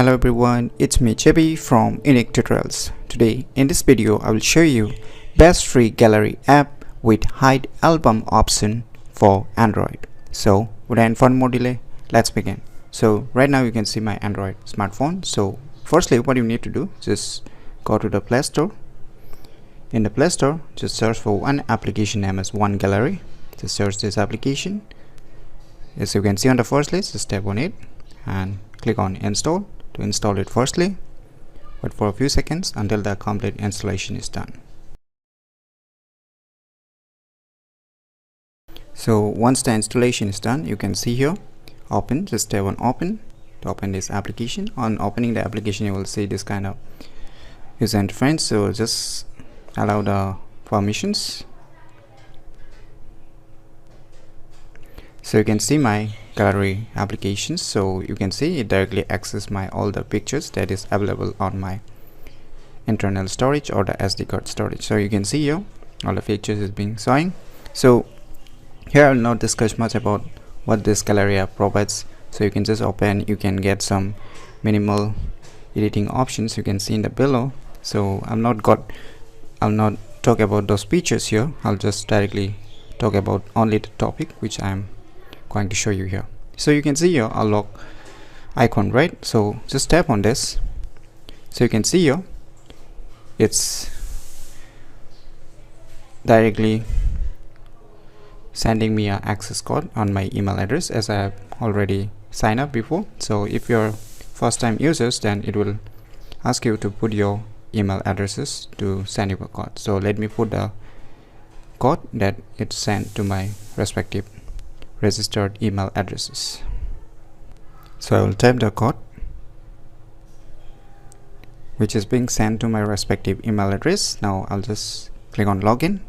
Hello everyone, it's me JB from UniqueTutorials. Today in this video I will show you best free gallery app with hide album option for Android. So without further more delay, let's begin. So right now you can see my Android smartphone. So firstly what you need to do, just go to the Play Store. In the Play Store, just search for one application name as One Gallery. Just search this application. As you can see on the first list, just tap on it and click on install. To install it, firstly wait for a few seconds until the complete installation is done. So once the installation is done, you can see here open. Just tap on open to open this application. On opening the application, you will see this kind of user interface. So just allow the permissions. So you can see my gallery applications. So you can see it directly access my all the pictures that is available on my internal storage or the SD card storage. So you can see here all the pictures is being showing. So here I will not discuss much about what this gallery app provides. So you can just open, you can get some minimal editing options you can see in the below. So I'll not talk about those features here. I'll just directly talk about only the topic which I'm going to show you here. So you can see here a lock icon, right? So just tap on this. So you can see here it's directly sending me an access code on my email address as I have already signed up before. So if you're first time users, then it will ask you to put your email addresses to send you a code. So let me put the code that it's sent to my respective registered email addresses. So I will type the code which is being sent to my respective email address. Now I'll just click on login.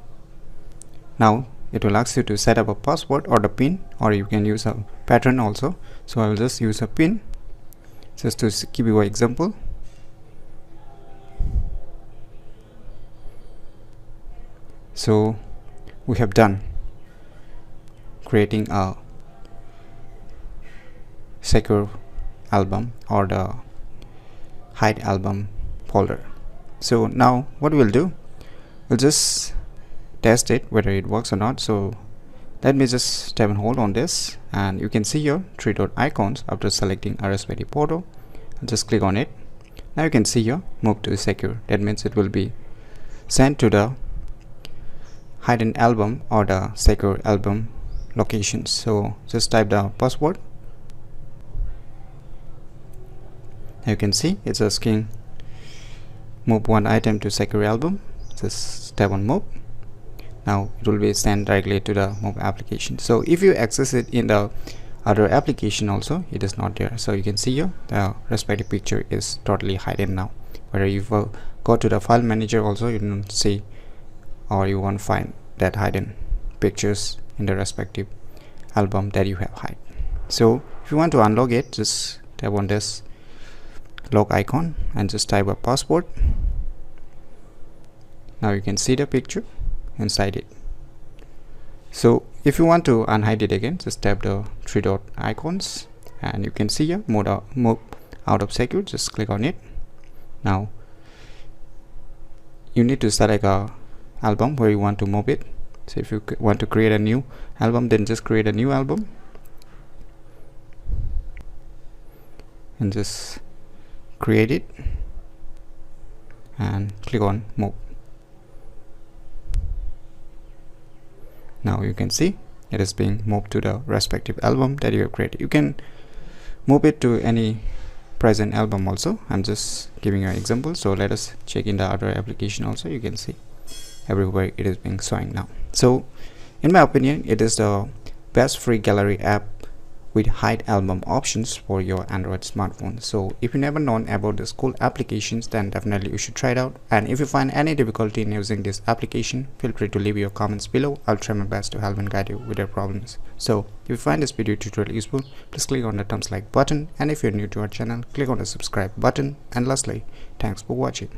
Now it will ask you to set up a password or the PIN, or you can use a pattern also. So I will just use a PIN just to give you an example. So we have done creating a secure album or the hide album folder. So now what we'll do, we'll just test it whether it works or not. So let me just tap and hold on this, and you can see your three dot icons after selecting a respective photo. I'll just click on it. Now you can see here move to secure. That means it will be sent to the hidden album or the secure album locations. So just type the password. You can see it's asking move one item to secure album. Just tap on move. Now it will be sent directly to the move application. So if you access it in the other application also, it is not there. So you can see here the respective picture is totally hidden now. Whether you go to the file manager also, you don't see or you won't find that hidden pictures in the respective album that you have hide. So if you want to unlock it, just tap on this lock icon and just type a password. Now you can see the picture inside it. So if you want to unhide it again, just tap the three dot icons and you can see here move out of secure. Just click on it. Now you need to select a album where you want to move it. So if you want to create a new album, then just create a new album and just create it and click on move. Now you can see it is being moved to the respective album that you have created. You can move it to any present album also. I'm just giving you an example. So let us check in the other application also. You can see everywhere it is being showing now. So in my opinion, it is the best free gallery app with hide album options for your Android smartphone. So if you never known about this cool applications, then definitely you should try it out. And if you find any difficulty in using this application, feel free to leave your comments below. I'll try my best to help and guide you with your problems. So if you find this video tutorial useful, please click on the thumbs like button, and if you're new to our channel, click on the subscribe button. And lastly, thanks for watching.